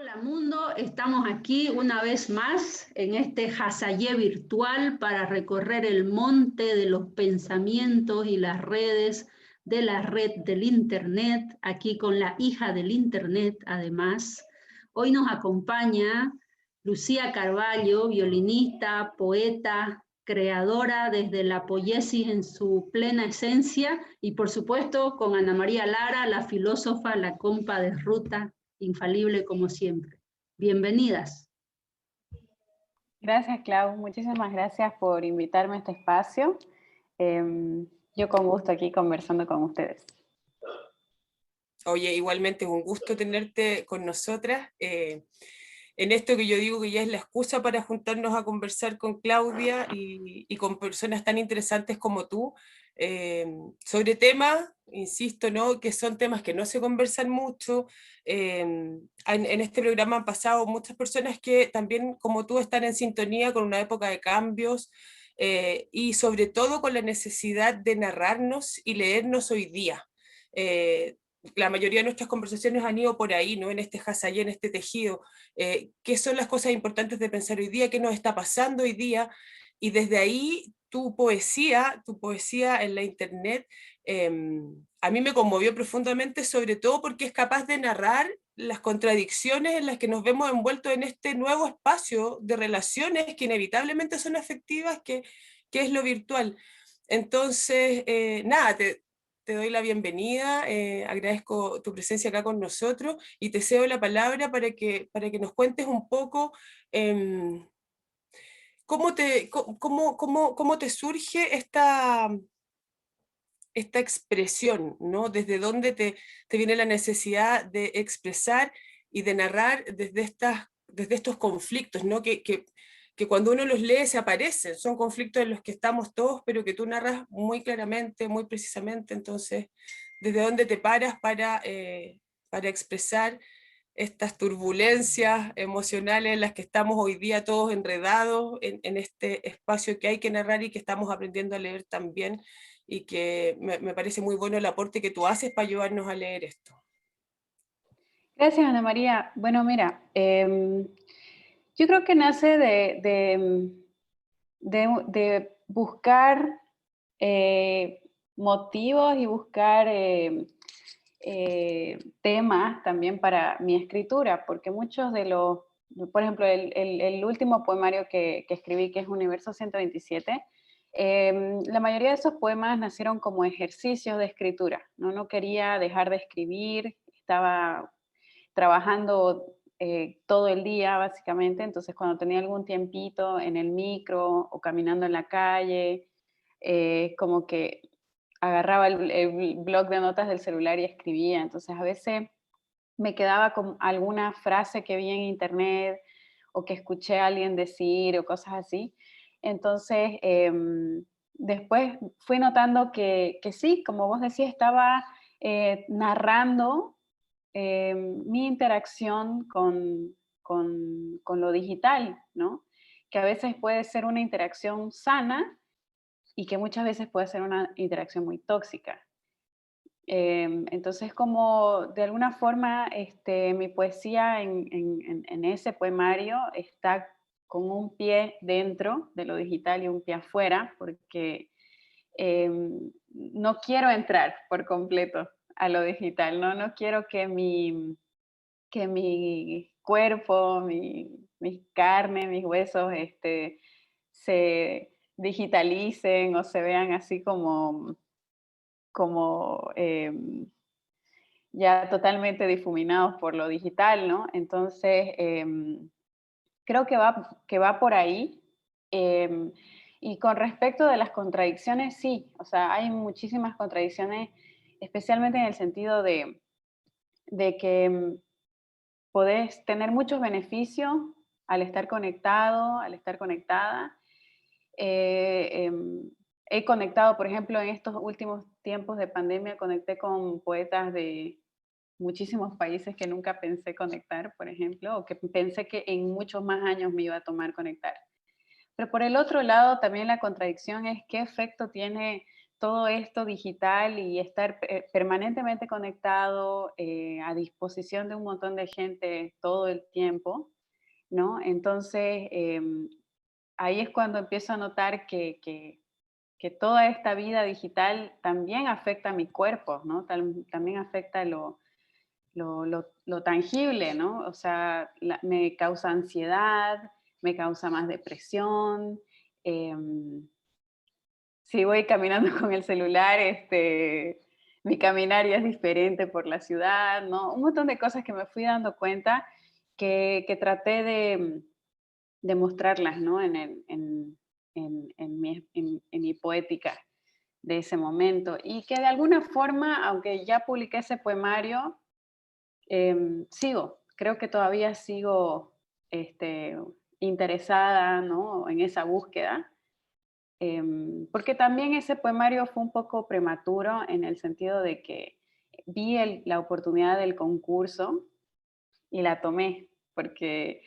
Hola mundo, estamos aquí una vez más en este Hasayé virtual para recorrer el monte de los pensamientos y las redes de la red del Internet, aquí con la hija del Internet además. Hoy nos acompaña Lucía Carvalho, violinista, poeta, creadora desde la poiesis en su plena esencia y por supuesto con Ana María Lara, la filósofa, la compa de ruta infalible como siempre. Bienvenidas. Gracias, Clau. Muchísimas gracias por invitarme a este espacio. Yo con gusto aquí conversando con ustedes. Oye, igualmente es un gusto tenerte con nosotras. En esto que yo digo que ya es la excusa para juntarnos a conversar con Claudia y con personas tan interesantes como tú, sobre temas, insisto, ¿no? Que son temas que no se conversan mucho. En este programa han pasado muchas personas que también, como tú, están en sintonía con una época de cambios, y sobre todo con la necesidad de narrarnos y leernos hoy día. La mayoría de nuestras conversaciones han ido por ahí, ¿no? En este hasayé, en este tejido. ¿Qué son las cosas importantes de pensar hoy día? ¿Qué nos está pasando hoy día? Y desde ahí tu poesía en la internet, a mí me conmovió profundamente, sobre todo porque es capaz de narrar las contradicciones en las que nos vemos envueltos en este nuevo espacio de relaciones que inevitablemente son afectivas, que es lo virtual. Entonces, nada, te doy la bienvenida, agradezco tu presencia acá con nosotros y te cedo la palabra para que nos cuentes un poco cómo te surge esta expresión, ¿no? Desde dónde te viene la necesidad de expresar y de narrar desde estos conflictos, ¿no? Que cuando uno los lee se aparecen, son conflictos en los que estamos todos, pero que tú narras muy claramente, muy precisamente. Entonces, ¿desde dónde te paras para expresar estas turbulencias emocionales en las que estamos hoy día todos enredados en este espacio que hay que narrar y que estamos aprendiendo a leer también, y que me parece muy bueno el aporte que tú haces para ayudarnos a leer esto? Gracias, Ana María. Bueno, mira, yo creo que nace de buscar motivos y buscar temas también para mi escritura, porque muchos de los, por ejemplo, el último poemario que escribí, que es Universo 127, la mayoría de esos poemas nacieron como ejercicios de escritura, ¿no? No quería dejar de escribir, estaba trabajando todo el día básicamente, entonces cuando tenía algún tiempito en el micro o caminando en la calle, como que agarraba el blog de notas del celular y escribía. Entonces a veces me quedaba con alguna frase que vi en internet o que escuché a alguien decir o cosas así. Entonces después fui notando que sí, como vos decías, estaba narrando mi interacción con lo digital, ¿no? Que a veces puede ser una interacción sana y que muchas veces puede ser una interacción muy tóxica. Entonces, como de alguna forma mi poesía en ese poemario está con un pie dentro de lo digital y un pie afuera, porque no quiero entrar por completo a lo digital, ¿no? No quiero que mi cuerpo, mis carnes, mis huesos se digitalicen o se vean así como ya totalmente difuminados por lo digital, ¿no? Entonces, creo que va por ahí. Y con respecto de las contradicciones, sí, o sea, hay muchísimas contradicciones, especialmente en el sentido de que podés tener muchos beneficios al estar conectado, al estar conectada. He conectado, por ejemplo, en estos últimos tiempos de pandemia, conecté con poetas de muchísimos países que nunca pensé conectar, por ejemplo, o que pensé que en muchos más años me iba a tomar conectar. Pero por el otro lado, también la contradicción es qué efecto tiene todo esto digital y estar permanentemente conectado, a disposición de un montón de gente todo el tiempo, ¿no? Entonces, ahí es cuando empiezo a notar que toda esta vida digital también afecta a mi cuerpo, ¿no? También afecta lo tangible, ¿no? O sea, me causa ansiedad, me causa más depresión. Si voy caminando con el celular, mi caminar ya es diferente por la ciudad, ¿no? Un montón de cosas que me fui dando cuenta que traté de mostrarlas, ¿no? En mi poética de ese momento. Y que de alguna forma, aunque ya publiqué ese poemario, creo que todavía sigo interesada, ¿no? En esa búsqueda. Porque también ese poemario fue un poco prematuro en el sentido de que vi la oportunidad del concurso y la tomé, porque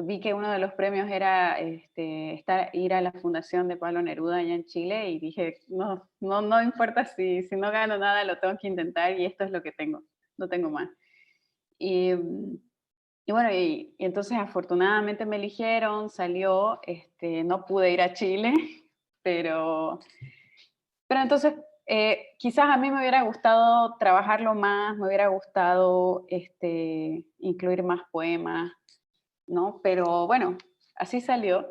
vi que uno de los premios era ir a la fundación de Pablo Neruda allá en Chile y dije, no importa si no gano nada, lo tengo que intentar y esto es lo que tengo, no tengo más. Y bueno, y entonces afortunadamente me eligieron, salió, no pude ir a Chile, pero entonces quizás a mí me hubiera gustado trabajarlo más, me hubiera gustado incluir más poemas, ¿no? Pero bueno, así salió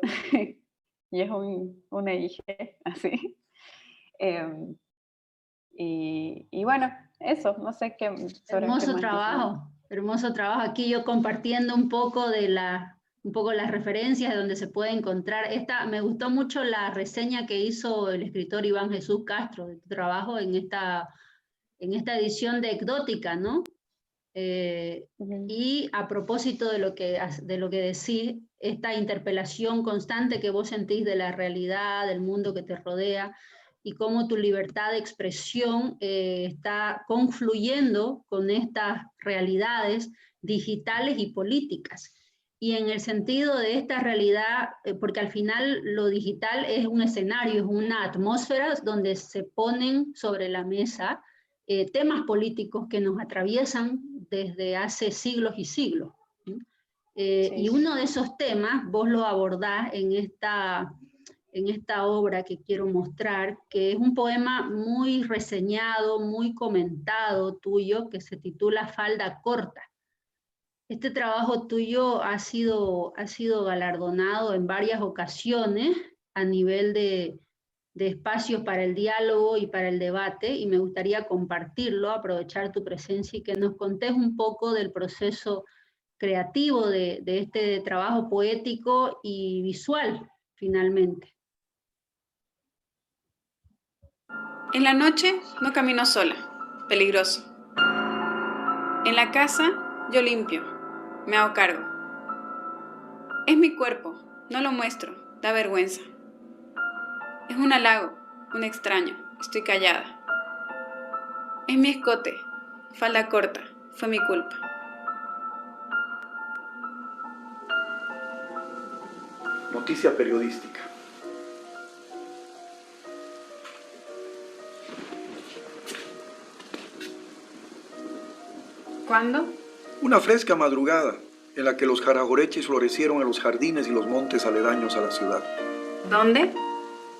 y es una hija así. Y bueno, eso, no sé qué sobre qué Hermoso más quisiera. trabajo, hermoso trabajo. Aquí yo compartiendo un poco un poco las referencias de donde se puede encontrar. Me gustó mucho la reseña que hizo el escritor Iván Jesús Castro de tu trabajo en esta edición de Ecdótica, ¿no? Y a propósito de lo que decís, esta interpelación constante que vos sentís de la realidad, del mundo que te rodea, y cómo tu libertad de expresión está confluyendo con estas realidades digitales y políticas. Y en el sentido de esta realidad, porque al final lo digital es un escenario, es una atmósfera donde se ponen sobre la mesa temas políticos que nos atraviesan desde hace siglos y siglos. ¿Sí? Sí. Y uno de esos temas vos lo abordás en esta obra que quiero mostrar, que es un poema muy reseñado, muy comentado tuyo, que se titula Falda Corta. Este trabajo tuyo ha sido galardonado en varias ocasiones a nivel de espacios para el diálogo y para el debate, y me gustaría compartirlo, aprovechar tu presencia y que nos contés un poco del proceso creativo de este trabajo poético y visual, finalmente. En la noche no camino sola, peligroso. En la casa yo limpio, me hago cargo. Es mi cuerpo, no lo muestro, da vergüenza. Es un halago, un extraño, estoy callada. Es mi escote, falda corta, fue mi culpa. Noticia periodística. ¿Cuándo? Una fresca madrugada en la que los jaragoreches florecieron en los jardines y los montes aledaños a la ciudad. ¿Dónde?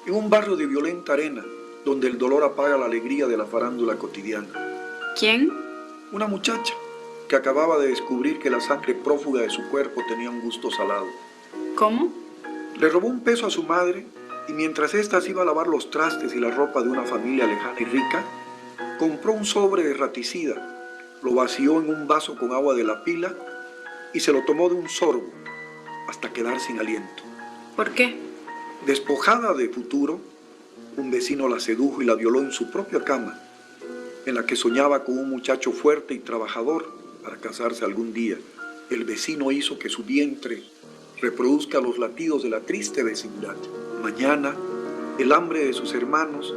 En un barrio de violenta arena, donde el dolor apaga la alegría de la farándula cotidiana. ¿Quién? Una muchacha que acababa de descubrir que la sangre prófuga de su cuerpo tenía un gusto salado. ¿Cómo? Le robó un peso a su madre y mientras ésta se iba a lavar los trastes y la ropa de una familia lejana y rica, compró un sobre de raticida, lo vació en un vaso con agua de la pila y se lo tomó de un sorbo hasta quedar sin aliento. ¿Por qué? Despojada de futuro, un vecino la sedujo y la violó en su propia cama, en la que soñaba con un muchacho fuerte y trabajador para casarse algún día. El vecino hizo que su vientre reproduzca los latidos de la triste vecindad. Mañana, el hambre de sus hermanos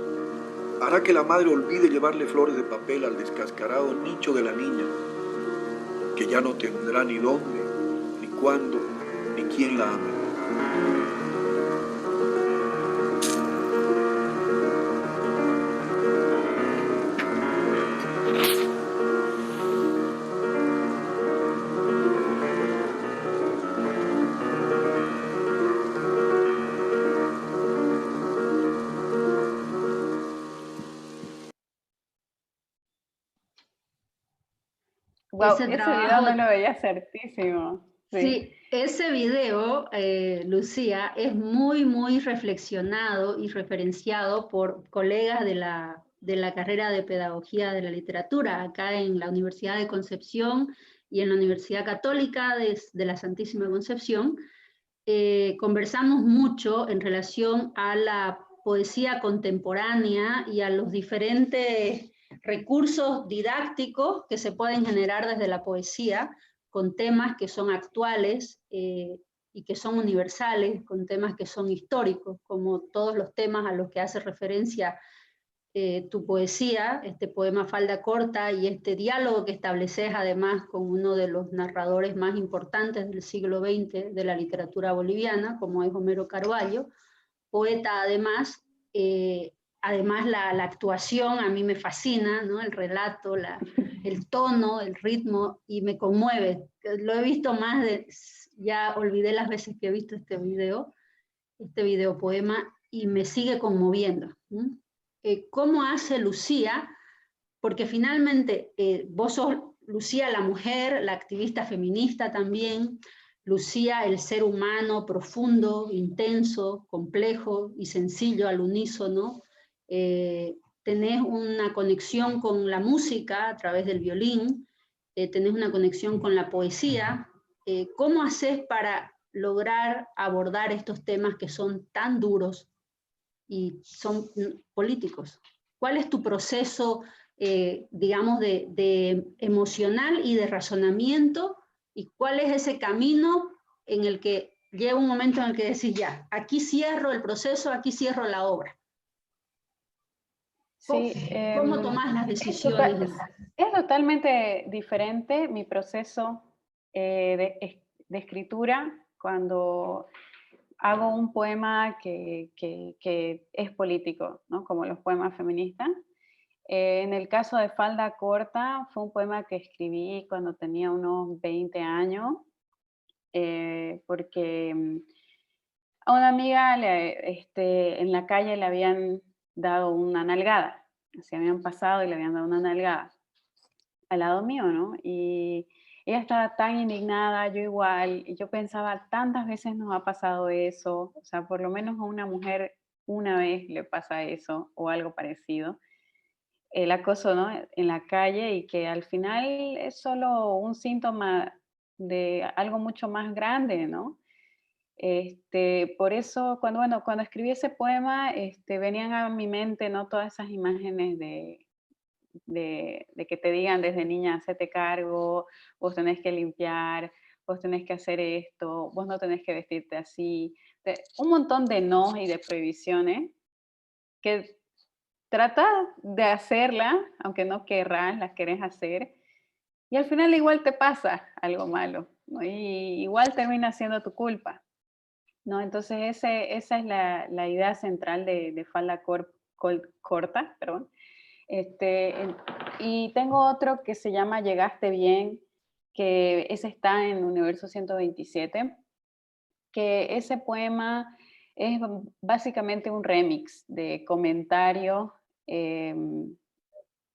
hará que la madre olvide llevarle flores de papel al descascarado nicho de la niña, que ya no tendrá ni dónde, ni cuándo, ni quién la ame. Wow, ese ese trabajo. video no lo veía certísimo. Sí, ese video, Lucía, es muy, muy reflexionado y referenciado por colegas de la carrera de Pedagogía de la Literatura, acá en la Universidad de Concepción y en la Universidad Católica de la Santísima Concepción. Conversamos mucho en relación a la poesía contemporánea y a los diferentes recursos didácticos que se pueden generar desde la poesía, con temas que son actuales y que son universales, con temas que son históricos, como todos los temas a los que hace referencia tu poesía, este poema Falda Corta y este diálogo que estableces además con uno de los narradores más importantes del siglo XX de la literatura boliviana, como es Homero Carvalho, poeta además. Además la actuación a mí me fascina, ¿no? El relato, el tono, el ritmo, y me conmueve. Lo he visto más de, ya olvidé las veces que he visto este video poema, y me sigue conmoviendo. ¿Cómo hace Lucía? Porque finalmente vos sos Lucía la mujer, la activista feminista también, Lucía el ser humano profundo, intenso, complejo y sencillo al unísono. Tenés una conexión con la música a través del violín, tenés una conexión con la poesía. ¿Cómo haces para lograr abordar estos temas que son tan duros y son políticos? ¿Cuál es tu proceso, digamos, de emocional y de razonamiento? ¿Y cuál es ese camino en el que llega un momento en el que decís, ya, aquí cierro el proceso, aquí cierro la obra? Sí, ¿Cómo tomás las decisiones? Es totalmente diferente mi proceso de escritura cuando hago un poema que es político, ¿no? Como los poemas feministas. En el caso de Falda Corta, fue un poema que escribí cuando tenía unos 20 años, porque a una amiga en la calle le habían dado una nalgada, se habían pasado y le habían dado una nalgada al lado mío, ¿no? Y ella estaba tan indignada, yo igual, y yo pensaba, tantas veces nos ha pasado eso, o sea, por lo menos a una mujer una vez le pasa eso o algo parecido, el acoso, ¿no? En la calle, y que al final es solo un síntoma de algo mucho más grande, ¿no? Por eso, cuando escribí ese poema, venían a mi mente, ¿no? Todas esas imágenes de que te digan desde niña, hacete cargo, vos tenés que limpiar, vos tenés que hacer esto, vos no tenés que vestirte así. Un montón de no y de prohibiciones que tratas de hacerla, aunque no querrás, las querés hacer, y al final igual te pasa algo malo, ¿no? Y igual termina siendo tu culpa, ¿no? Entonces esa es la idea central de Falda Corta, perdón. Y tengo otro que se llama Llegaste Bien, que ese está en Universo 127, que ese poema es básicamente un remix de comentario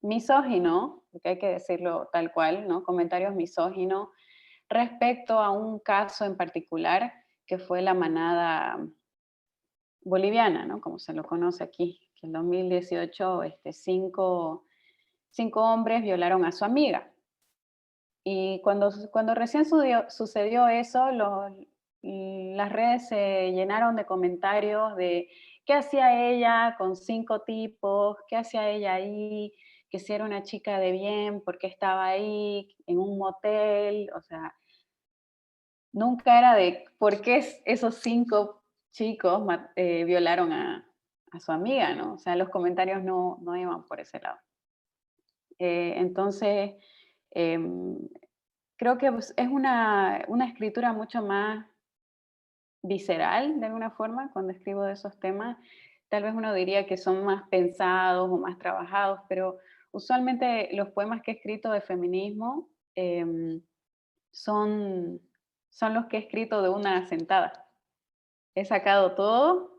misógino, porque hay que decirlo tal cual, ¿no? Comentarios misóginos respecto a un caso en particular que fue la manada boliviana, ¿no? Como se lo conoce aquí, que en 2018 cinco hombres violaron a su amiga. Y cuando recién sucedió eso, las redes se llenaron de comentarios de qué hacía ella con 5 tipos, qué hacía ella ahí, que si era una chica de bien, por qué estaba ahí en un motel, o sea, nunca era de por qué esos 5 chicos violaron a su amiga, ¿no? O sea, los comentarios no iban por ese lado. Entonces, creo que es una escritura mucho más visceral, de alguna forma, cuando escribo de esos temas. Tal vez uno diría que son más pensados o más trabajados, pero usualmente los poemas que he escrito de feminismo son los que he escrito de una sentada. He sacado todo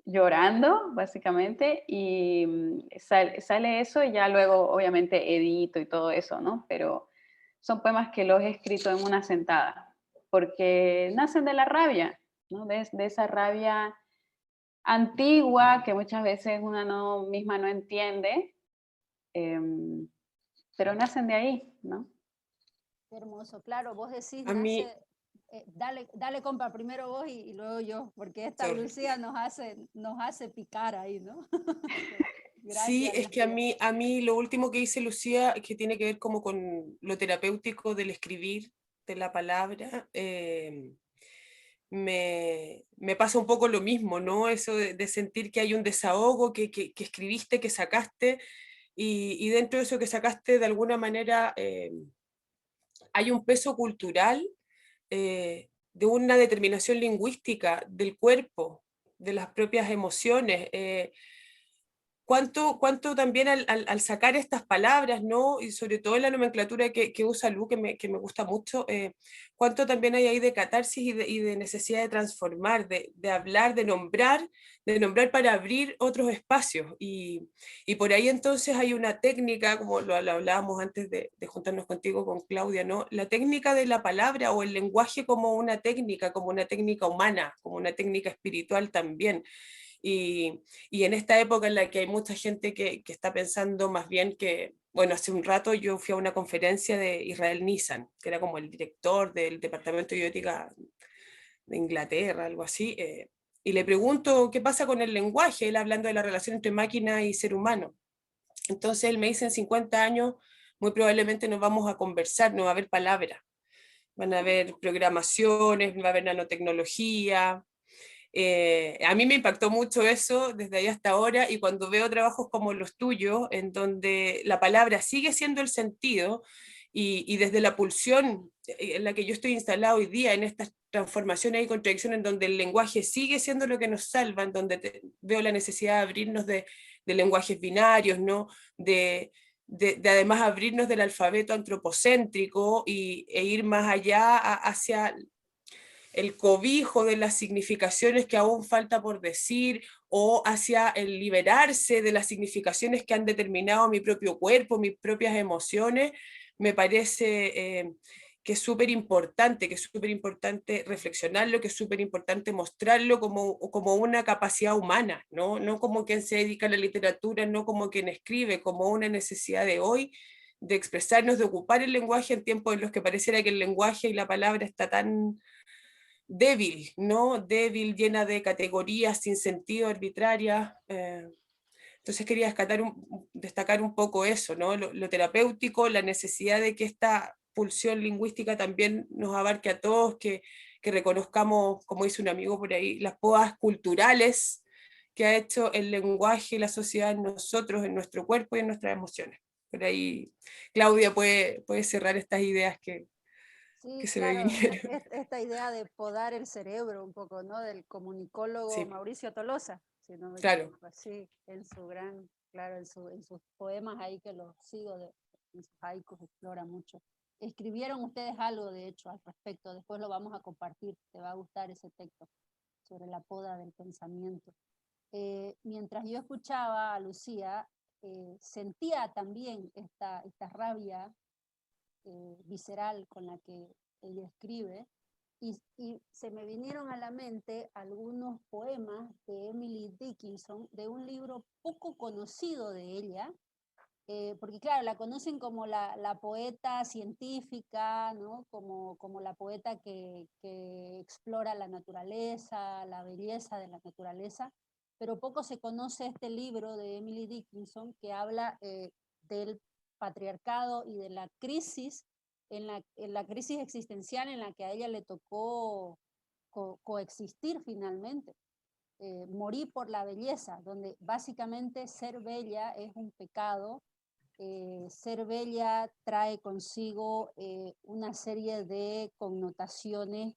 llorando, básicamente, y sale eso, y ya luego obviamente edito y todo eso, ¿no? Pero son poemas que los he escrito en una sentada, porque nacen de la rabia, ¿no? De esa rabia antigua que muchas veces una misma no entiende, pero nacen de ahí, ¿no? Qué hermoso, claro, vos decís, A mí, dale compa, primero vos y luego yo, porque esta sorry. Lucía nos hace picar ahí, ¿no? Sí, Gracias, es que Lucía. a mí lo último que dice Lucía, que tiene que ver como con lo terapéutico del escribir, de la palabra, me pasa un poco lo mismo, ¿no? Eso de sentir que hay un desahogo, que escribiste, que sacaste, y dentro de eso que sacaste, de alguna manera, hay un peso cultural de una determinación lingüística del cuerpo, de las propias emociones. Cuánto también al sacar estas palabras, ¿no? Y sobre todo en la nomenclatura que usa Lu, que me gusta mucho, cuánto también hay ahí de catarsis y de necesidad de transformar, de hablar, de nombrar para abrir otros espacios. Y por ahí entonces hay una técnica, como lo hablábamos antes de juntarnos contigo con Claudia, ¿no? La técnica de la palabra o el lenguaje como una técnica humana, como una técnica espiritual también. Y en esta época en la que hay mucha gente que está pensando más bien que, bueno, hace un rato yo fui a una conferencia de Israel Nissan, que era como el director del Departamento de Bioética de Inglaterra, algo así, y le pregunto qué pasa con el lenguaje, él hablando de la relación entre máquina y ser humano. Entonces él me dice, en 50 años muy probablemente nos vamos a conversar, no va a haber palabras, van a haber programaciones, va a haber nanotecnología. A mí me impactó mucho eso desde ahí hasta ahora, y cuando veo trabajos como los tuyos, en donde la palabra sigue siendo el sentido, y desde la pulsión en la que yo estoy instalado hoy día, en estas transformaciones y contradicciones, en donde el lenguaje sigue siendo lo que nos salva, en donde veo la necesidad de abrirnos de lenguajes binarios, ¿no? De además abrirnos del alfabeto antropocéntrico e ir más allá hacia el cobijo de las significaciones que aún falta por decir, o hacia el liberarse de las significaciones que han determinado mi propio cuerpo, mis propias emociones, me parece que es súper importante, reflexionarlo, que es súper importante mostrarlo como una capacidad humana, ¿no? No como quien se dedica a la literatura, no como quien escribe, como una necesidad de hoy de expresarnos, de ocupar el lenguaje en tiempos en los que pareciera que el lenguaje y la palabra está tan débil, ¿no? Débil, llena de categorías sin sentido, arbitrarias. Entonces quería destacar un poco eso, ¿no? Lo terapéutico, la necesidad de que esta pulsión lingüística también nos abarque a todos, que reconozcamos, como dice un amigo por ahí, las podas culturales que ha hecho el lenguaje y la sociedad en nosotros, en nuestro cuerpo y en nuestras emociones. Por ahí Claudia puede cerrar estas ideas que Sí, se me claro, vinieron. esta idea de podar el cerebro un poco, ¿no? Del comunicólogo Sí, Mauricio Tolosa, si no me claro. equivoco, sí, en su gran, claro, en sus poemas ahí que los sigo, en sus haikus explora mucho. Escribieron ustedes algo, de hecho, al respecto, después lo vamos a compartir, te va a gustar ese texto sobre la poda del pensamiento. Mientras yo escuchaba a Lucía, sentía también esta rabia visceral con la que ella escribe, y se me vinieron a la mente algunos poemas de Emily Dickinson, de un libro poco conocido de ella, porque claro, la conocen como la poeta científica, ¿no? como la poeta que explora la naturaleza, la belleza de la naturaleza, pero poco se conoce este libro de Emily Dickinson que habla del patriarcado y de la crisis, en la crisis existencial en la que a ella le tocó coexistir finalmente. Morir por la belleza, donde básicamente ser bella es un pecado. Ser bella trae consigo una serie de connotaciones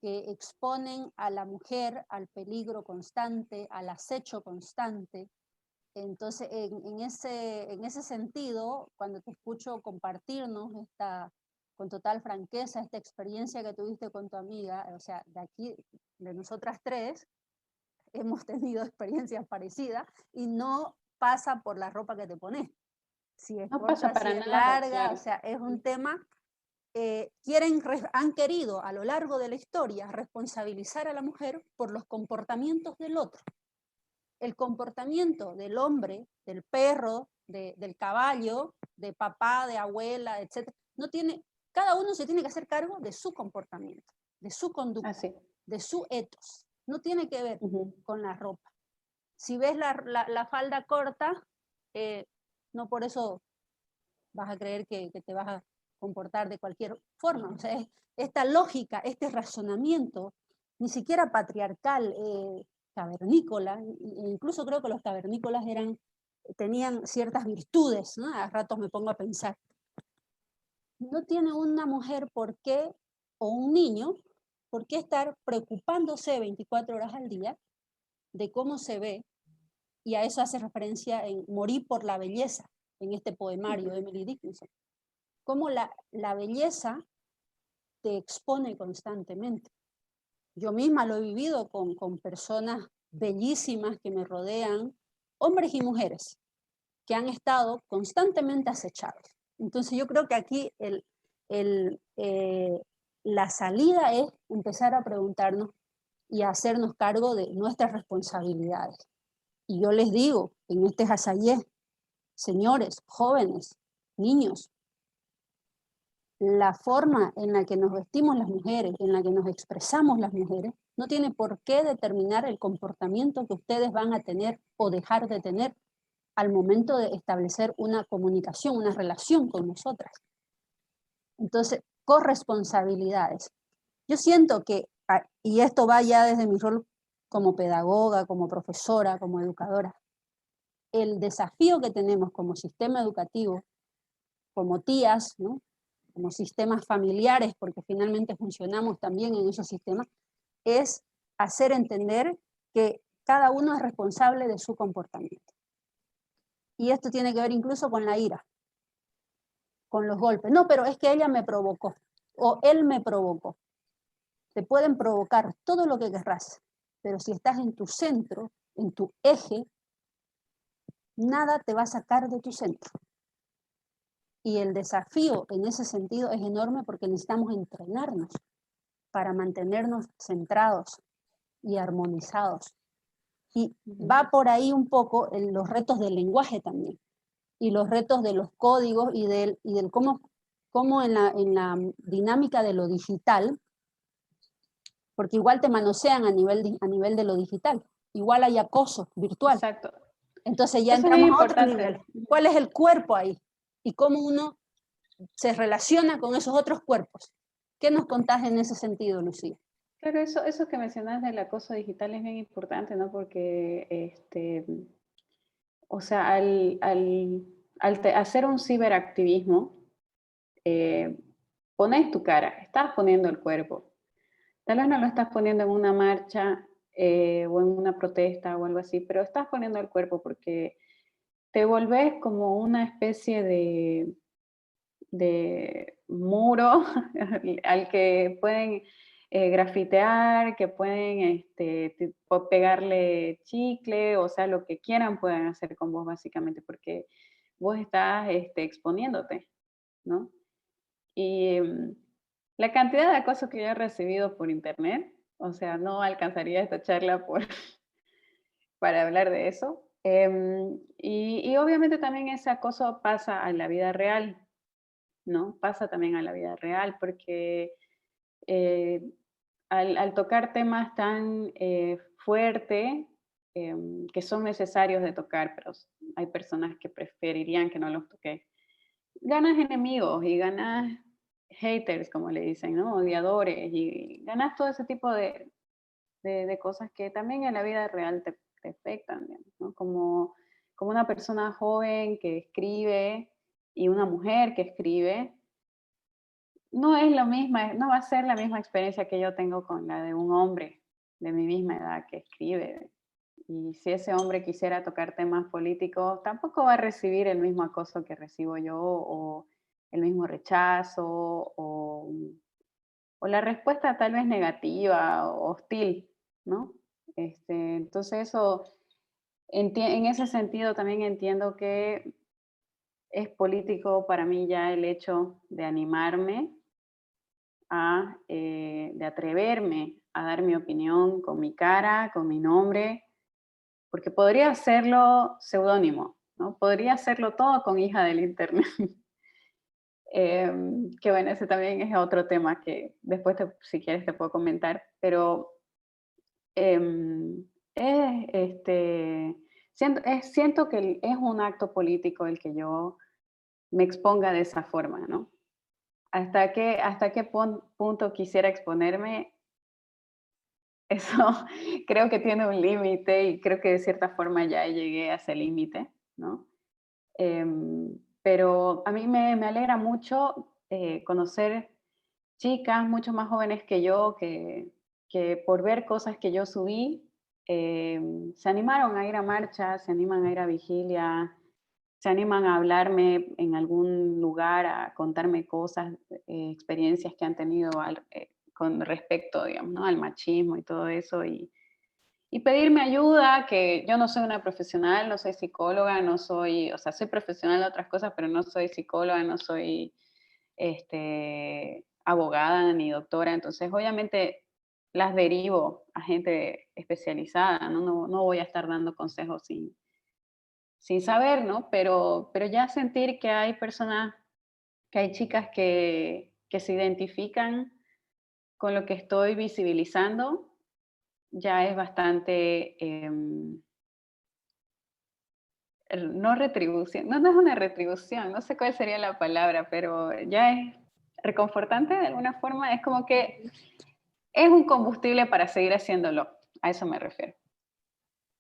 que exponen a la mujer al peligro constante, al acecho constante. Entonces, en ese sentido, cuando te escucho compartirnos con total franqueza esta experiencia que tuviste con tu amiga, o sea, de aquí, de nosotras tres, hemos tenido experiencias parecidas, y no pasa por la ropa que te pones. Si es No corta, pasa si para es nada, larga, o claro. sea, es un tema han querido a lo largo de la historia responsabilizar a la mujer por los comportamientos del otro. El comportamiento del hombre, del perro, del caballo, de papá, de abuela, etc. Cada uno se tiene que hacer cargo de su comportamiento, de su conducta, de su ethos. No tiene que ver con la ropa. Si ves la falda corta, no por eso vas a creer que te vas a comportar de cualquier forma. O sea, esta lógica, este razonamiento, ni siquiera patriarcal, cavernícola, incluso creo que los cavernícolas tenían ciertas virtudes, ¿no? A ratos me pongo a pensar. No tiene una mujer por qué, o un niño, por qué estar preocupándose 24 horas al día de cómo se ve, y a eso hace referencia en Morir por la belleza, en este poemario de Emily Dickinson. Cómo la belleza te expone constantemente. Yo misma lo he vivido con personas bellísimas que me rodean, hombres y mujeres, que han estado constantemente acechados. Entonces yo creo que aquí la salida es empezar a preguntarnos y a hacernos cargo de nuestras responsabilidades. Y yo les digo, en este Hasayé, señores, jóvenes, niños, la forma en la que nos vestimos las mujeres, en la que nos expresamos las mujeres, no tiene por qué determinar el comportamiento que ustedes van a tener o dejar de tener al momento de establecer una comunicación, una relación con nosotras. Entonces, corresponsabilidades. Yo siento que, y esto va ya desde mi rol como pedagoga, como profesora, como educadora, el desafío que tenemos como sistema educativo, como tías, ¿no? Como sistemas familiares, porque finalmente funcionamos también en esos sistemas, es hacer entender que cada uno es responsable de su comportamiento. Y esto tiene que ver incluso con la ira, con los golpes. No, pero es que ella me provocó, o él me provocó. Te pueden provocar todo lo que querrás, pero si estás en tu centro, en tu eje, nada te va a sacar de tu centro. Y el desafío en ese sentido es enorme porque necesitamos entrenarnos para mantenernos centrados y armonizados. Y va por ahí un poco los retos del lenguaje también, y los retos de los códigos y del cómo en la dinámica de lo digital, porque igual te manosean a nivel de lo digital, igual hay acoso virtual. Exacto. Entonces ya Eso entramos es a otro importante. nivel. ¿Cuál es el cuerpo ahí? Y cómo uno se relaciona con esos otros cuerpos. ¿Qué nos contás en ese sentido, Lucía? Claro, eso que mencionas del acoso digital es bien importante, ¿no? Porque, o sea, hacer un ciberactivismo, pones tu cara, estás poniendo el cuerpo. Tal vez no lo estás poniendo en una marcha o en una protesta o algo así, pero estás poniendo el cuerpo porque te volvés como una especie de muro al que pueden grafitear, que pueden pegarle chicle, o sea, lo que quieran pueden hacer con vos básicamente, porque vos estás exponiéndote, ¿no? Y la cantidad de acoso que yo he recibido por internet, o sea, no alcanzaría esta charla para hablar de eso. Y obviamente también ese acoso pasa a la vida real, ¿no? Pasa también a la vida real, porque al tocar temas tan fuertes, que son necesarios de tocar, pero hay personas que preferirían que no los toque, ganas enemigos y ganas haters, como le dicen, ¿no? Odiadores, y ganas todo ese tipo de cosas que también en la vida real te afectan, ¿no? Como una persona joven que escribe y una mujer que escribe, no es lo mismo, no va a ser la misma experiencia que yo tengo con la de un hombre de mi misma edad que escribe. Y si ese hombre quisiera tocar temas políticos, tampoco va a recibir el mismo acoso que recibo yo, o el mismo rechazo, o la respuesta tal vez negativa o hostil, ¿no? Entonces eso, en ese sentido también entiendo que es político para mí ya el hecho de animarme de atreverme a dar mi opinión con mi cara, con mi nombre, porque podría hacerlo seudónimo, ¿no? Podría hacerlo todo con hija del internet. Que bueno, ese también es otro tema que después, si quieres, te puedo comentar, pero siento que es un acto político el que yo me exponga de esa forma, ¿no? ¿Hasta qué punto quisiera exponerme? Eso creo que tiene un límite y creo que de cierta forma ya llegué a ese límite, ¿no? Pero a mí me alegra mucho conocer chicas mucho más jóvenes que yo que por ver cosas que yo subí se animaron a ir a marchas, se animan a ir a vigilia, se animan a hablarme en algún lugar, a contarme cosas, experiencias que han tenido con respecto, digamos, ¿no? al machismo y todo eso, y pedirme ayuda, que yo no soy una profesional, no soy psicóloga, no soy, o sea, soy profesional de otras cosas, pero no soy psicóloga, no soy abogada ni doctora, entonces obviamente las derivo a gente especializada, no voy a estar dando consejos sin saber, ¿no? Pero ya sentir que hay personas, que hay chicas que se identifican con lo que estoy visibilizando, ya es bastante, no retribución, no es una retribución, no sé cuál sería la palabra, pero ya es reconfortante de alguna forma, es como que es un combustible para seguir haciéndolo, a eso me refiero.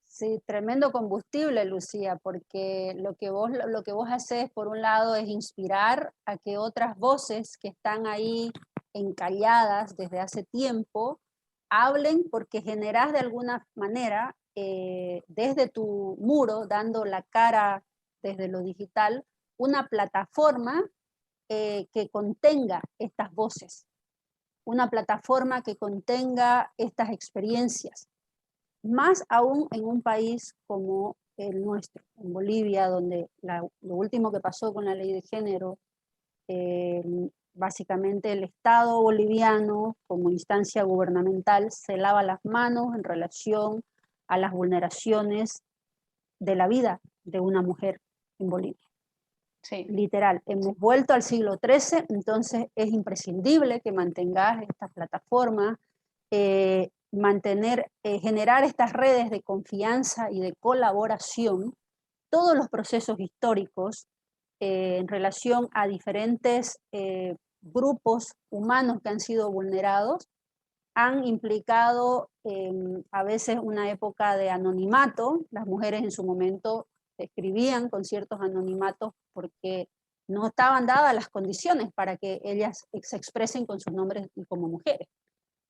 Sí, tremendo combustible, Lucía, porque lo que vos haces, por un lado, es inspirar a que otras voces que están ahí encalladas desde hace tiempo hablen, porque generás de alguna manera, desde tu muro, dando la cara desde lo digital, una plataforma que contenga estas voces, una plataforma que contenga estas experiencias. Más aún en un país como el nuestro, en Bolivia, donde lo último que pasó con la ley de género, básicamente el Estado boliviano como instancia gubernamental se lava las manos en relación a las vulneraciones de la vida de una mujer en Bolivia. Sí. Literal, hemos vuelto al siglo XIII, entonces es imprescindible que mantengas esta plataforma, generar estas redes de confianza y de colaboración, todos los procesos históricos en relación a diferentes grupos humanos que han sido vulnerados, han implicado a veces una época de anonimato. Las mujeres en su momento escribían con ciertos anonimatos porque no estaban dadas las condiciones para que ellas se expresen con sus nombres y como mujeres.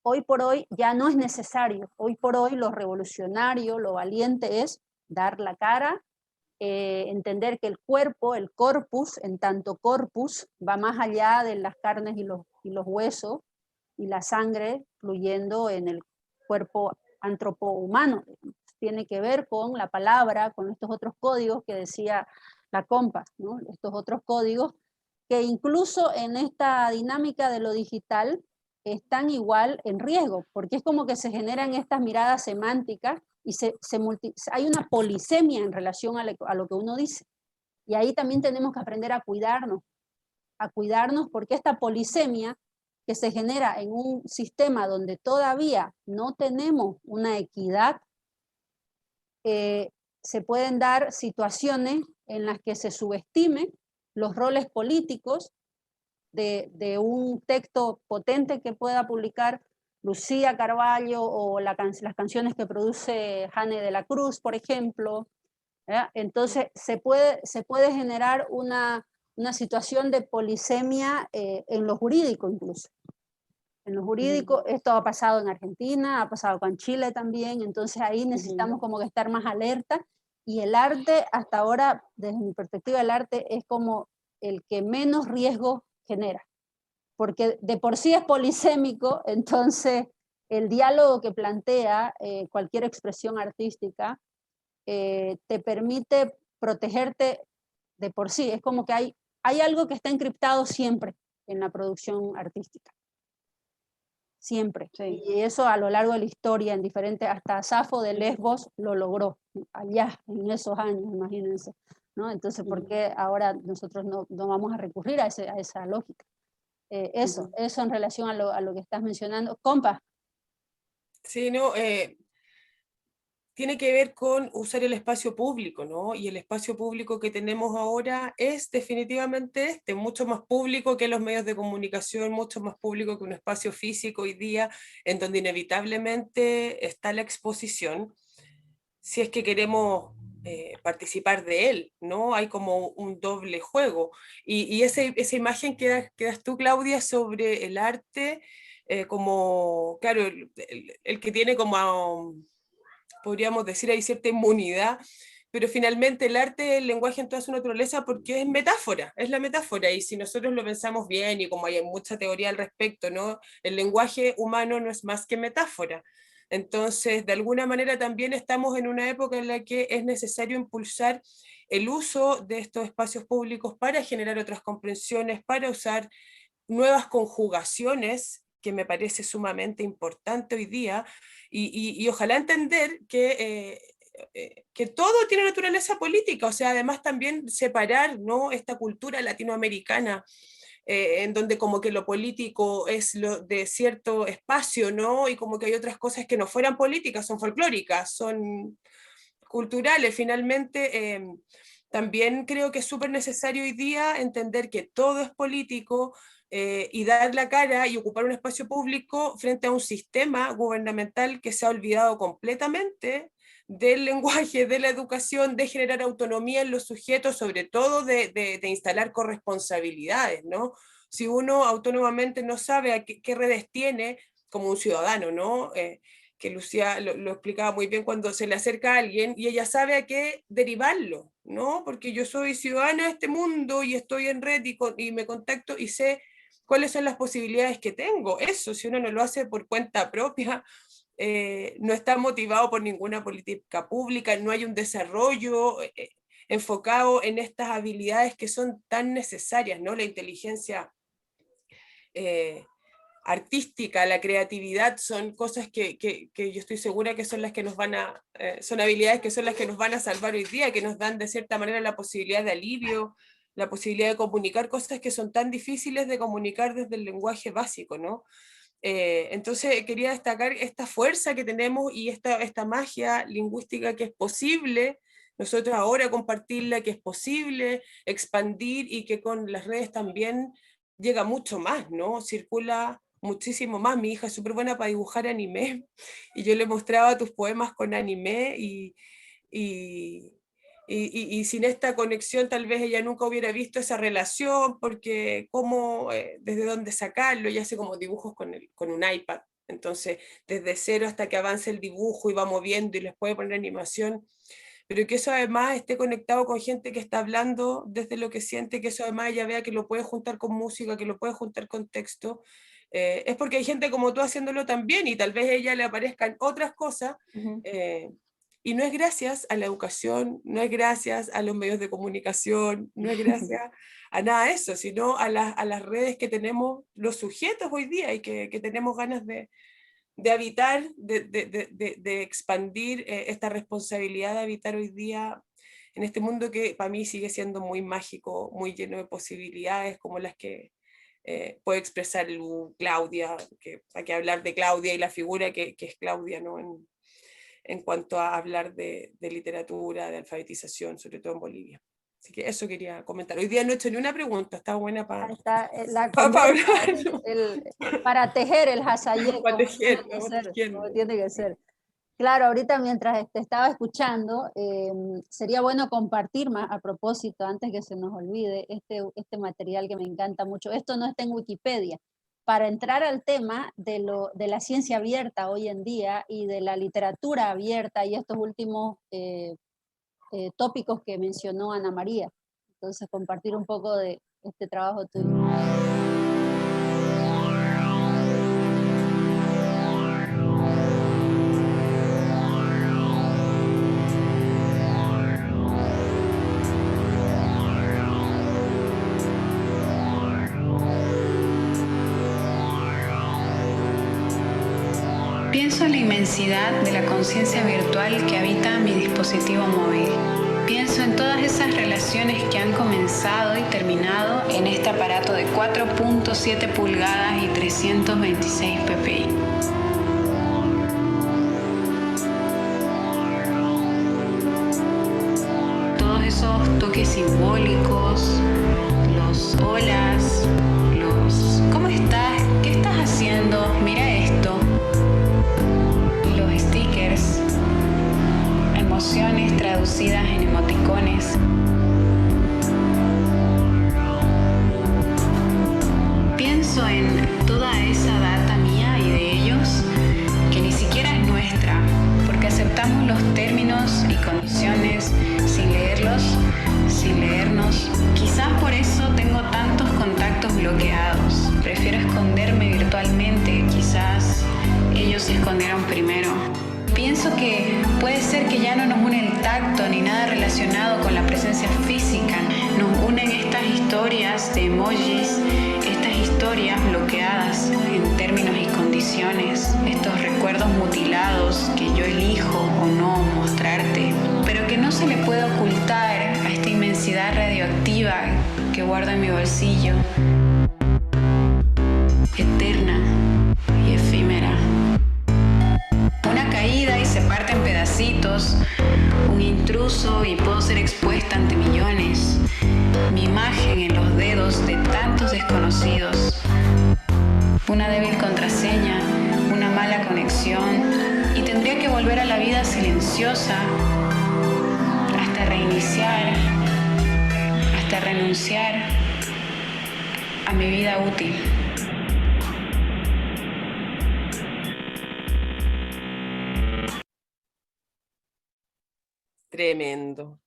Hoy por hoy ya no es necesario. Hoy por hoy lo revolucionario, lo valiente es dar la cara, entender que el cuerpo, el corpus, en tanto corpus, va más allá de las carnes y los huesos y la sangre fluyendo en el cuerpo antropohumano. Tiene que ver con la palabra, con estos otros códigos que decía la compa, ¿no? Estos otros códigos que incluso en esta dinámica de lo digital están igual en riesgo, porque es como que se generan estas miradas semánticas y hay una polisemia en relación a lo que uno dice. Y ahí también tenemos que aprender a cuidarnos porque esta polisemia que se genera en un sistema donde todavía no tenemos una equidad, se pueden dar situaciones en las que se subestimen los roles políticos de un texto potente que pueda publicar Lucía Carvalho o las canciones que produce Jane de la Cruz, por ejemplo. ¿verdad? Entonces se puede generar una situación de polisemia en lo jurídico incluso. En lo jurídico, esto ha pasado en Argentina, ha pasado con Chile también, entonces ahí necesitamos como que estar más alerta, y el arte hasta ahora, desde mi perspectiva, el arte es como el que menos riesgo genera, porque de por sí es polisémico, entonces el diálogo que plantea cualquier expresión artística te permite protegerte de por sí, es como que hay algo que está encriptado siempre en la producción artística. siempre. Sí. Y eso a lo largo de la historia, en diferentes, hasta Safo de Lesbos lo logró, allá, en esos años, imagínense, ¿no? Entonces, ¿por qué ahora nosotros no vamos a recurrir a esa lógica? Eso en relación a lo que estás mencionando. Compa. Sí, no, tiene que ver con usar el espacio público, ¿no? Y el espacio público que tenemos ahora es definitivamente mucho más público que los medios de comunicación, mucho más público que un espacio físico hoy día, en donde inevitablemente está la exposición, si es que queremos participar de él, ¿no? Hay como un doble juego. Y esa imagen que das tú, Claudia, sobre el arte, como, claro, el que tiene como... podríamos decir, hay cierta inmunidad, pero finalmente el arte es el lenguaje en toda su naturaleza porque es metáfora, es la metáfora, y si nosotros lo pensamos bien, y como hay mucha teoría al respecto, ¿no? El lenguaje humano no es más que metáfora. Entonces, de alguna manera también estamos en una época en la que es necesario impulsar el uso de estos espacios públicos para generar otras comprensiones, para usar nuevas conjugaciones, que me parece sumamente importante hoy día, y ojalá entender que todo tiene naturaleza política, o sea, además también separar, ¿no?, esta cultura latinoamericana, en donde como que lo político es lo de cierto espacio, ¿no?, y como que hay otras cosas que no fueran políticas, son folclóricas, son culturales, finalmente. También creo que es súper necesario hoy día entender que todo es político, y dar la cara y ocupar un espacio público frente a un sistema gubernamental que se ha olvidado completamente del lenguaje, de la educación, de generar autonomía en los sujetos, sobre todo de instalar corresponsabilidades, ¿no? Si uno autónomamente no sabe a qué redes tiene como un ciudadano, ¿no? Que Lucía lo explicaba muy bien cuando se le acerca a alguien y ella sabe a qué derivarlo, ¿no? Porque yo soy ciudadana de este mundo y estoy en red y me contacto y sé cuáles son las posibilidades que tengo. Eso, si uno no lo hace por cuenta propia, no está motivado por ninguna política pública, no hay un desarrollo enfocado en estas habilidades que son tan necesarias, ¿no? La inteligencia artística, la creatividad, son cosas que yo estoy segura que son las que nos van a, son habilidades que son las que nos van a salvar hoy día, que nos dan de cierta manera la posibilidad de alivio, la posibilidad de comunicar cosas que son tan difíciles de comunicar desde el lenguaje básico, ¿no? Entonces quería destacar esta fuerza que tenemos y esta magia lingüística que es posible nosotros ahora compartirla, que es posible expandir y que con las redes también llega mucho más, ¿no? Circula muchísimo más. Mi hija es súper buena para dibujar anime y yo le mostraba tus poemas con anime y sin esta conexión tal vez ella nunca hubiera visto esa relación, porque cómo, desde dónde sacarlo, y hace como dibujos con un iPad, entonces desde cero hasta que avance el dibujo y va moviendo y les puede poner animación, pero que eso además esté conectado con gente que está hablando desde lo que siente, que eso además ella vea que lo puede juntar con música, que lo puede juntar con texto, es porque hay gente como tú haciéndolo también y tal vez a ella le aparezcan otras cosas. Y no es gracias a la educación, no es gracias a los medios de comunicación, no es gracias a nada de eso, sino a las redes que tenemos los sujetos hoy día y que tenemos ganas de habitar, de expandir esta responsabilidad de habitar hoy día en este mundo que para mí sigue siendo muy mágico, muy lleno de posibilidades como las que puede expresar Claudia, que hay que hablar de Claudia y la figura que es Claudia, ¿no? En cuanto a hablar de literatura, de alfabetización, sobre todo en Bolivia. Así que eso quería comentar. Hoy día no he hecho ni una pregunta, está buena para para tejer el Hasaye, para tejer, como tiene que ser. Claro, ahorita mientras te estaba escuchando, sería bueno compartir más, a propósito, antes que se nos olvide, este material que me encanta mucho. Esto no está en Wikipedia. Para entrar al tema de la ciencia abierta hoy en día y de la literatura abierta y estos últimos tópicos que mencionó Ana María. Entonces, compartir un poco de este trabajo tuyo. inmensidad de la conciencia virtual que habita mi dispositivo móvil. Pienso en todas esas relaciones que han comenzado y terminado en este aparato de 4.7 pulgadas y 326 ppi. Todos esos toques simbólicos, los holas, los ¿cómo estás? ¿Qué estás haciendo? Mira esto. Los stickers, emociones traducidas en emoticones. Pienso en toda esa data mía y de ellos que ni siquiera es nuestra, porque aceptamos los términos y condiciones sin leerlos, sin leernos. Quizás por eso tengo tantos contactos bloqueados. Prefiero esconderme virtualmente, quizás ellos se escondieron primero. Pienso que puede ser que ya no nos une el tacto ni nada relacionado con la presencia física. Nos unen estas historias de emojis, estas historias bloqueadas en términos y condiciones, estos recuerdos mutilados que yo elijo o no mostrarte, pero que no se le puede ocultar a esta inmensidad radioactiva que guardo en mi bolsillo, eterna y efímera. Una caída y se parte en pedacitos, un intruso y puedo ser expuesta ante millones, mi imagen en los dedos de tantos desconocidos, una débil contraseña, una mala conexión y tendría que volver a la vida silenciosa hasta reiniciar, hasta renunciar a mi vida útil. Tremendo.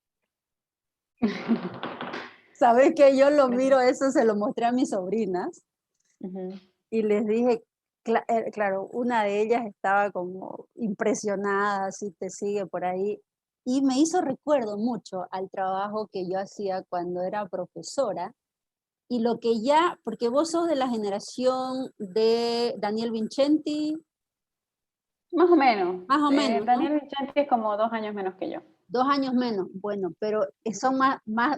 ¿Sabes que yo lo miro, eso se lo mostré a mis sobrinas Ujú. y les dije, claro, una de ellas estaba como impresionada, así te sigue por ahí, y me hizo recuerdo mucho al trabajo que yo hacía cuando era profesora, y lo que ya, porque vos sos de la generación de Daniel Vincenti, Más o menos. más o menos, ¿no? Daniel Vicente es como 2 años menos que yo. 2 años menos, bueno, pero son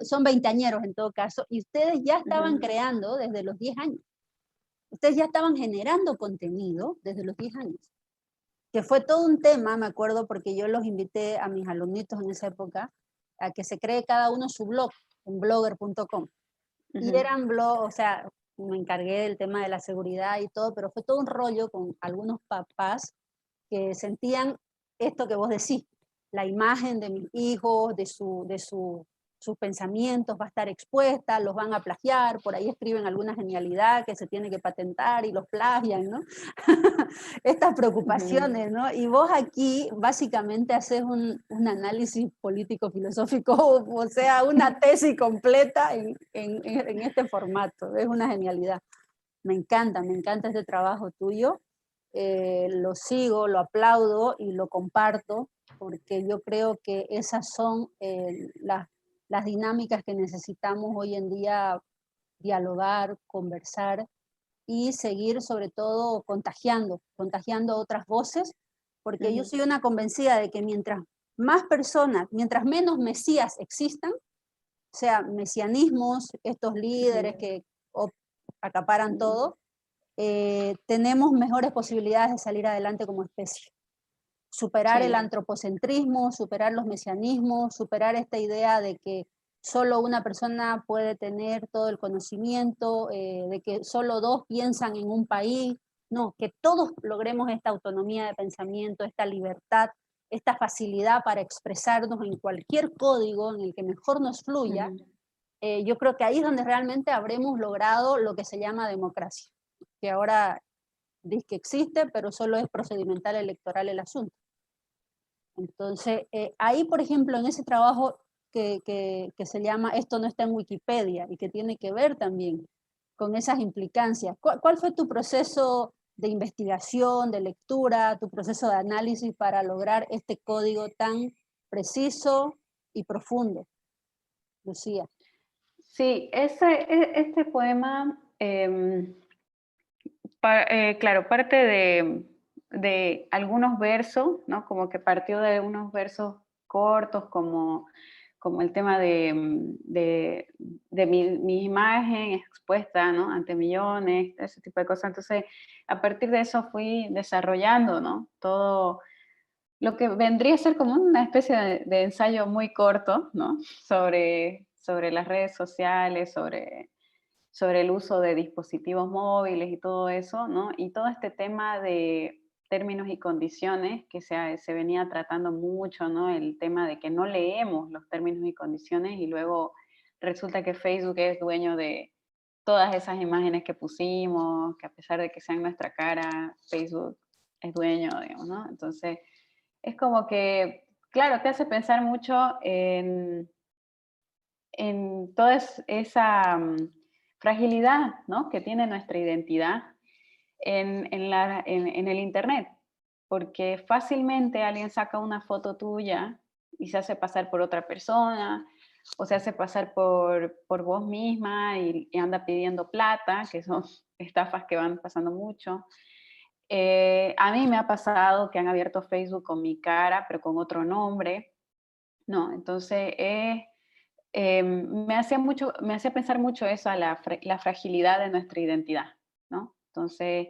son veinteañeros en todo caso, y ustedes ya estaban Ujú. creando desde los 10 años. Ustedes ya estaban generando contenido desde los 10 años, que fue todo un tema, me acuerdo, porque yo los invité a mis alumnitos en esa época a que se cree cada uno su blog en blogger.com. Y Ujú. eran blogs, o sea, me encargué del tema de la seguridad y todo, pero fue todo un rollo con algunos papás que sentían esto que vos decís, la imagen de mis hijos, sus pensamientos va a estar expuesta, los van a plagiar, por ahí escriben alguna genialidad que se tiene que patentar y los plagian, ¿no? Estas preocupaciones, ¿no? Y vos aquí básicamente haces un análisis político-filosófico, o sea, una tesis completa en este formato, es una genialidad. Me encanta este trabajo tuyo. Lo sigo, lo aplaudo y lo comparto, porque yo creo que esas son las dinámicas que necesitamos hoy en día dialogar, conversar y seguir sobre todo contagiando otras voces, porque yo soy una convencida de que mientras más personas, mientras menos mesías existan, o sea, mesianismos, estos líderes que acaparan todo, tenemos mejores posibilidades de salir adelante como especie. Superar Sí. el antropocentrismo, superar los mesianismos, superar esta idea de que solo una persona puede tener todo el conocimiento, de que solo 2 piensan en un país. No, que todos logremos esta autonomía de pensamiento, esta libertad, esta facilidad para expresarnos en cualquier código en el que mejor nos fluya. Yo creo que ahí es donde realmente habremos logrado lo que se llama democracia, que ahora dice que existe, pero solo es procedimental electoral el asunto. Entonces, ahí, por ejemplo, en ese trabajo que se llama Esto no está en Wikipedia y que tiene que ver también con esas implicancias, ¿cuál fue tu proceso de investigación, de lectura, tu proceso de análisis para lograr este código tan preciso y profundo, Lucía? Sí, este poema, claro, parte de algunos versos, ¿no? Como que partió de unos versos cortos, como el tema de mi imagen expuesta, ¿no? Ante millones, ese tipo de cosas. Entonces, a partir de eso fui desarrollando, ¿no? Todo lo que vendría a ser como una especie de ensayo muy corto, ¿no? Sobre las redes sociales, sobre el uso de dispositivos móviles y todo eso, ¿no? Y todo este tema de términos y condiciones que se venía tratando mucho, ¿no? El tema de que no leemos los términos y condiciones y luego resulta que Facebook es dueño de todas esas imágenes que pusimos, que a pesar de que sean nuestra cara, Facebook es dueño, digamos, ¿no? Entonces, es como que, claro, te hace pensar mucho en toda esa fragilidad, ¿no? Que tiene nuestra identidad en el Internet, porque fácilmente alguien saca una foto tuya y se hace pasar por otra persona, o se hace pasar por vos misma y anda pidiendo plata, que son estafas que van pasando mucho. A mí me ha pasado que han abierto Facebook con mi cara, pero con otro nombre, ¿no? Entonces, me hacía pensar mucho eso, a la fragilidad de nuestra identidad, ¿no? Entonces,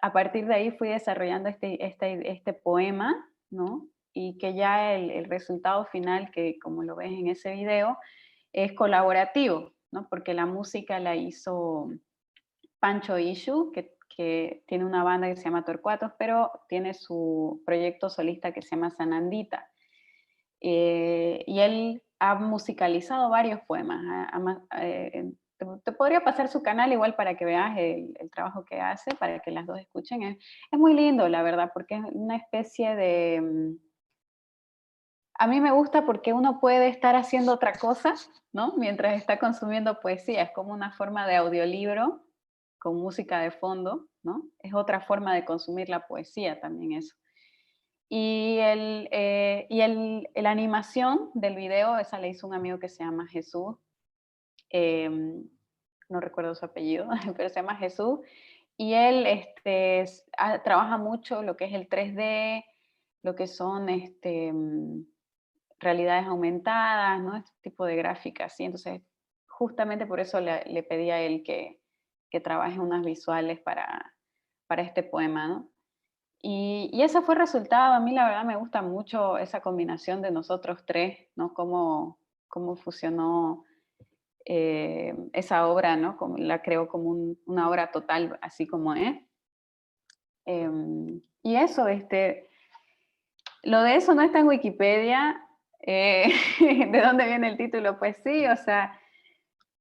a partir de ahí fui desarrollando este poema, ¿no? Y que ya el resultado final, que como lo ves en ese video, es colaborativo, ¿no? Porque la música la hizo Pancho Ishu, que tiene una banda que se llama Torcuatos, pero tiene su proyecto solista que se llama Sanandita. Y él ha musicalizado varios poemas. Te podría pasar su canal igual para que veas el trabajo que hace, para que las dos escuchen. Es muy lindo, la verdad, porque es una especie de... A mí me gusta porque uno puede estar haciendo otra cosa, ¿no? Mientras está consumiendo poesía. Es como una forma de audiolibro con música de fondo, ¿no? Es otra forma de consumir la poesía también eso. Y la animación del video, esa la hizo un amigo que se llama Jesús, no recuerdo su apellido, pero se llama Jesús, y él trabaja mucho lo que es el 3D, lo que son realidades aumentadas, ¿no? Este tipo de gráficas, ¿sí? Entonces, justamente por eso le pedí a él que trabaje unas visuales para este poema, ¿no? Y ese fue el resultado. A mí la verdad me gusta mucho esa combinación de nosotros tres, ¿no? Cómo fusionó esa obra, ¿no? Como la creó como una obra total, así como es. Y eso, lo de eso no está en Wikipedia. ¿De dónde viene el título? Pues sí, o sea,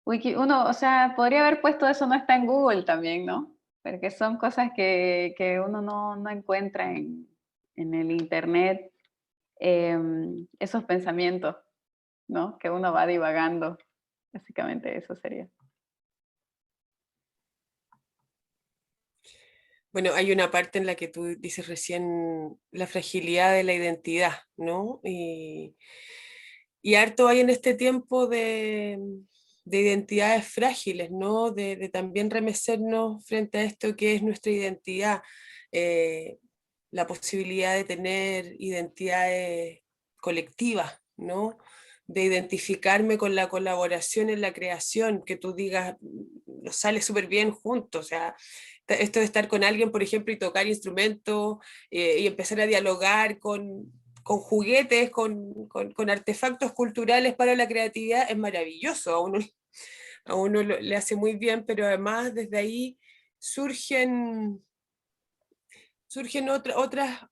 o sea, podría haber puesto eso no está en Google también, ¿no? Porque son cosas que uno no encuentra en el internet, esos pensamientos, ¿no? Que uno va divagando. Básicamente eso sería. Bueno, hay una parte en la que tú dices recién la fragilidad de la identidad, ¿no? Y harto hay en este tiempo de identidades frágiles, ¿no? De también remecernos frente a esto que es nuestra identidad, la posibilidad de tener identidades colectivas, ¿no? De identificarme con la colaboración en la creación, que tú digas, nos sale súper bien juntos, o sea, esto de estar con alguien, por ejemplo, y tocar instrumentos y empezar a dialogar con juguetes, con artefactos culturales para la creatividad, es maravilloso, a uno le hace muy bien, pero además desde ahí surgen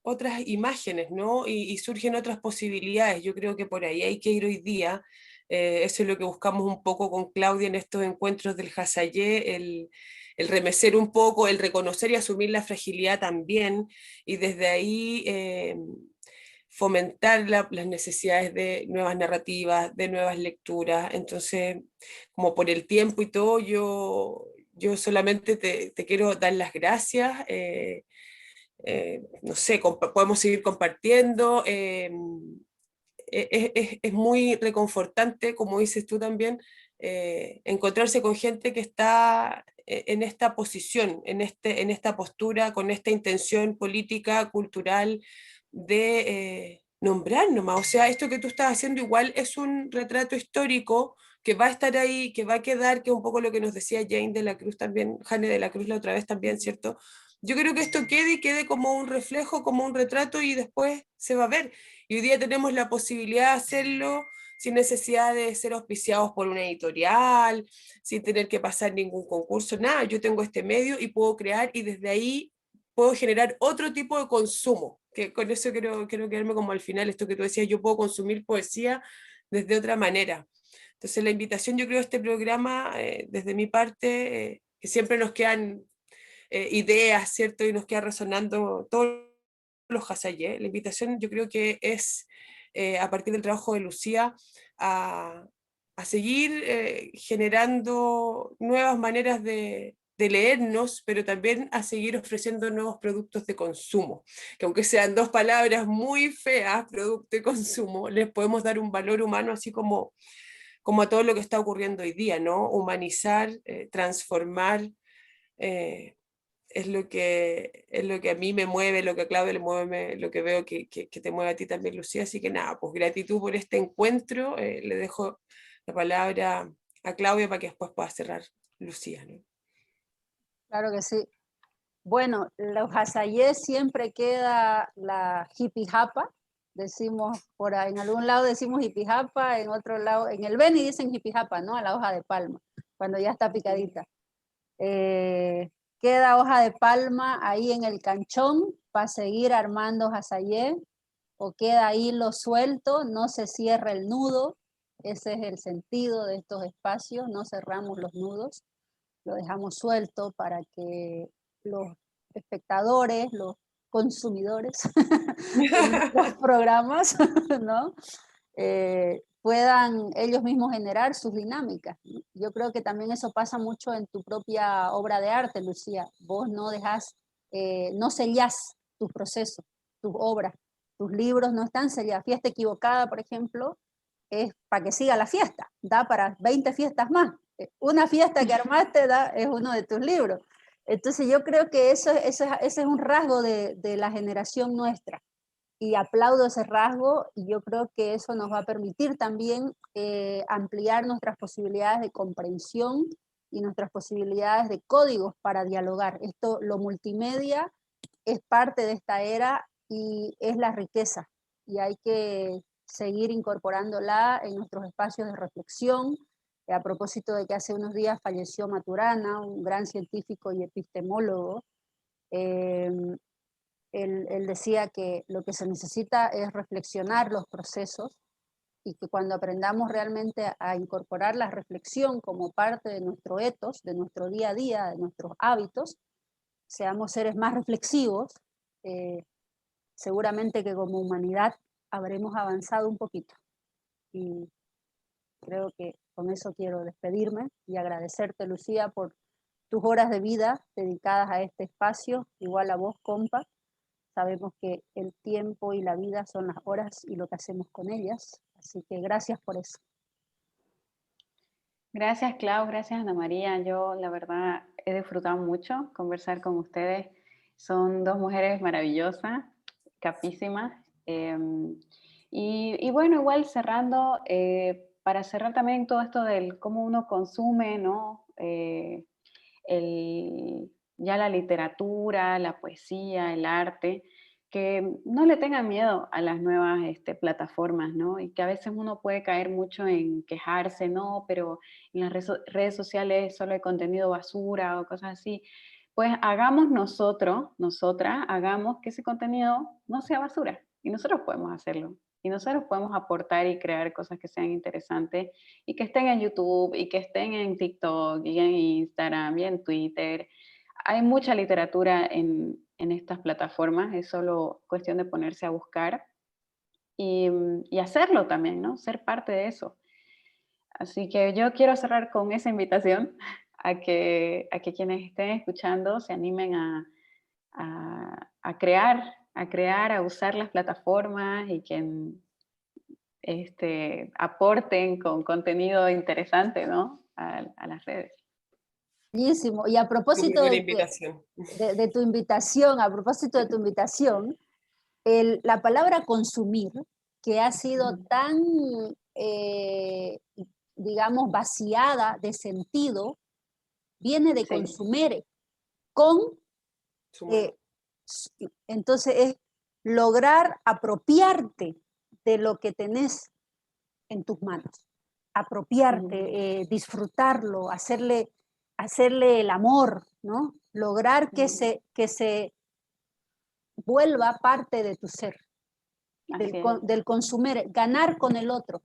otras imágenes, ¿no? Y surgen otras posibilidades. Yo creo que por ahí hay que ir hoy día. Eso es lo que buscamos un poco con Claudia en estos encuentros del Hasayé, el remecer un poco, el reconocer y asumir la fragilidad también, y desde ahí fomentar las necesidades de nuevas narrativas, de nuevas lecturas. Entonces, como por el tiempo y todo, yo solamente te quiero dar las gracias. No sé, podemos seguir compartiendo. Es muy reconfortante, como dices tú también, encontrarse con gente que está en esta posición, en esta postura, con esta intención política, cultural, de nombrar nomás. O sea, esto que tú estás haciendo igual es un retrato histórico que va a estar ahí, que va a quedar, que es un poco lo que nos decía Jane de la Cruz también, Jane de la Cruz la otra vez también, ¿cierto? Yo creo que esto quede y quede como un reflejo, como un retrato, y después se va a ver. Y hoy día tenemos la posibilidad de hacerlo sin necesidad de ser auspiciados por una editorial, sin tener que pasar ningún concurso, nada. Yo tengo este medio y puedo crear, y desde ahí puedo generar otro tipo de consumo, que con eso quiero quedarme como al final, esto que tú decías, yo puedo consumir poesía desde otra manera. Entonces la invitación, yo creo, a este programa, desde mi parte, que siempre nos quedan ideas, ¿cierto? Y nos queda resonando todos los Hasayé. La invitación, yo creo que es, a partir del trabajo de Lucía, a seguir generando nuevas maneras de leernos, pero también a seguir ofreciendo nuevos productos de consumo, que aunque sean dos palabras muy feas, producto y consumo, les podemos dar un valor humano, así como a todo lo que está ocurriendo hoy día, ¿no? Humanizar, transformar, es lo que a mí me mueve, lo que a Claudia le mueve, lo que veo que te mueve a ti también, Lucía. Así que nada, pues gratitud por este encuentro. Le dejo la palabra a Claudia para que después pueda cerrar Lucía, ¿no? Claro que sí. Bueno, los Hasayé siempre queda la jipijapa, decimos por ahí, en algún lado decimos jipijapa, en otro lado, en el Beni dicen jipijapa, ¿no? A la hoja de palma, cuando ya está picadita. Queda hoja de palma ahí en el canchón para seguir armando Hasayé, o queda hilo suelto, no se cierra el nudo. Ese es el sentido de estos espacios, no cerramos los nudos, lo dejamos suelto para que los espectadores, los consumidores de los programas, ¿no? Puedan ellos mismos generar sus dinámicas. Yo creo que también eso pasa mucho en tu propia obra de arte, Lucía. Vos no dejás, no sellás tus procesos, tus obras, tus libros no están sellados. Fiesta equivocada, por ejemplo, es para que siga la fiesta, da para 20 fiestas más. Una fiesta que armaste es uno de tus libros. Entonces yo creo que ese es un rasgo de la generación nuestra, y aplaudo ese rasgo, y yo creo que eso nos va a permitir también ampliar nuestras posibilidades de comprensión y nuestras posibilidades de códigos para dialogar. Esto, lo multimedia, es parte de esta era y es la riqueza, y hay que seguir incorporándola en nuestros espacios de reflexión. A propósito de que hace unos días falleció Maturana, un gran científico y epistemólogo, él decía que lo que se necesita es reflexionar los procesos, y que cuando aprendamos realmente a incorporar la reflexión como parte de nuestro ethos, de nuestro día a día, de nuestros hábitos, seamos seres más reflexivos, seguramente que como humanidad habremos avanzado un poquito. Y creo que con eso quiero despedirme y agradecerte, Lucía, por tus horas de vida dedicadas a este espacio, igual a vos, compa. Sabemos que el tiempo y la vida son las horas y lo que hacemos con ellas, así que gracias por eso. Gracias, Clau, gracias, Ana María. Yo, la verdad, he disfrutado mucho conversar con ustedes. Son dos mujeres maravillosas, capísimas. Y bueno, igual cerrando, para cerrar también todo esto del cómo uno consume, ¿no? Ya la literatura, la poesía, el arte, que no le tengan miedo a las nuevas plataformas, ¿no? Y que a veces uno puede caer mucho en quejarse, ¿no? Pero en las redes sociales solo hay contenido basura o cosas así. Pues hagamos nosotras, hagamos que ese contenido no sea basura. Y nosotros podemos hacerlo. Y nosotros podemos aportar y crear cosas que sean interesantes y que estén en YouTube y que estén en TikTok y en Instagram y en Twitter. Hay mucha literatura en estas plataformas, es solo cuestión de ponerse a buscar y hacerlo también, ¿no? Ser parte de eso. Así que yo quiero cerrar con esa invitación a que quienes estén escuchando se animen a crear, a usar las plataformas y que aporten con contenido interesante, ¿no? A las redes. Bellísimo. Y a propósito Muy buena de, invitación. de tu invitación, a propósito de tu invitación, la palabra consumir, que ha sido tan, digamos, vaciada de sentido, viene de Sí. consumere, con, entonces es lograr apropiarte de lo que tenés en tus manos, apropiarte, disfrutarlo, hacerle el amor, ¿no? Lograr que se vuelva parte de tu ser, del consumir, ganar con el otro,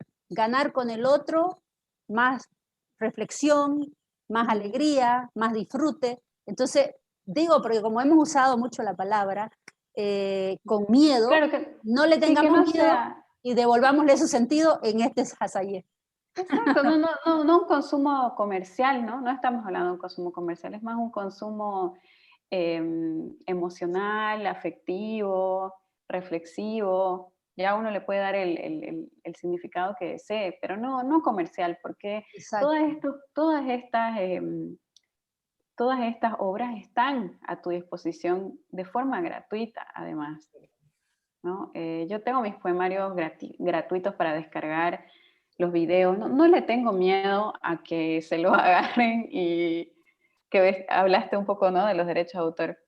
más reflexión, más alegría, más disfrute. Entonces, digo, porque como hemos usado mucho la palabra, con miedo, Claro que, no le tengamos no miedo sea, y devolvámosle su sentido en este Hasayé. exacto, no un consumo comercial, ¿no? No estamos hablando de un consumo comercial, es más un consumo emocional, afectivo, reflexivo. Ya uno le puede dar el significado que desee, pero no comercial, porque todas estas obras están a tu disposición de forma gratuita, además, ¿no? Yo tengo mis poemarios gratuitos para descargar, los videos. No le tengo miedo a que se lo agarren y que hablaste un poco, ¿no?, de los derechos de autor.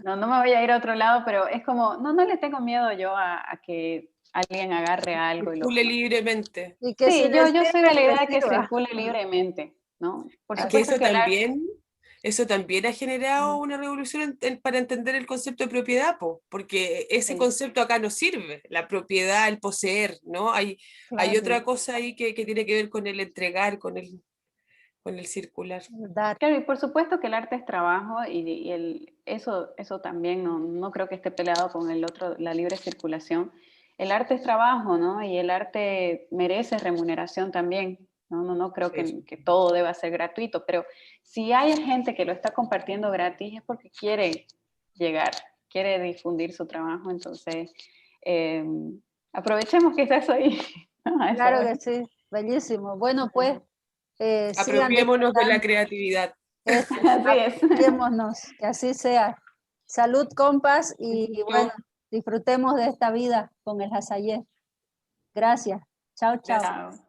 No me voy a ir a otro lado, pero es como, no le tengo miedo yo a que alguien agarre algo y lo... Circule libremente. Y que Sí, si yo soy de la idea de que sirva. circule libremente, ¿no? Por Es que supuesto que eso también ha generado una revolución para entender el concepto de propiedad, porque ese Sí. concepto acá no sirve, la propiedad, el poseer, ¿no? Hay otra cosa ahí que tiene que ver con el entregar, con el circular. Dar. Claro, y por supuesto que el arte es trabajo eso también no creo que esté peleado con el otro, la libre circulación. El arte es trabajo, ¿no? Y el arte merece remuneración también. No creo que todo deba ser gratuito, pero si hay gente que lo está compartiendo gratis es porque quiere llegar, quiere difundir su trabajo, entonces aprovechemos que estás ahí. Claro que sí, bellísimo. Bueno, pues sigan Apropiémonos de la disfrutando. creatividad. Eso, Así es. apropiémonos, que así sea. Salud, compas, y bueno, disfrutemos de esta vida con el Hasayé. Gracias. Chao, chao. Gracias. Chao.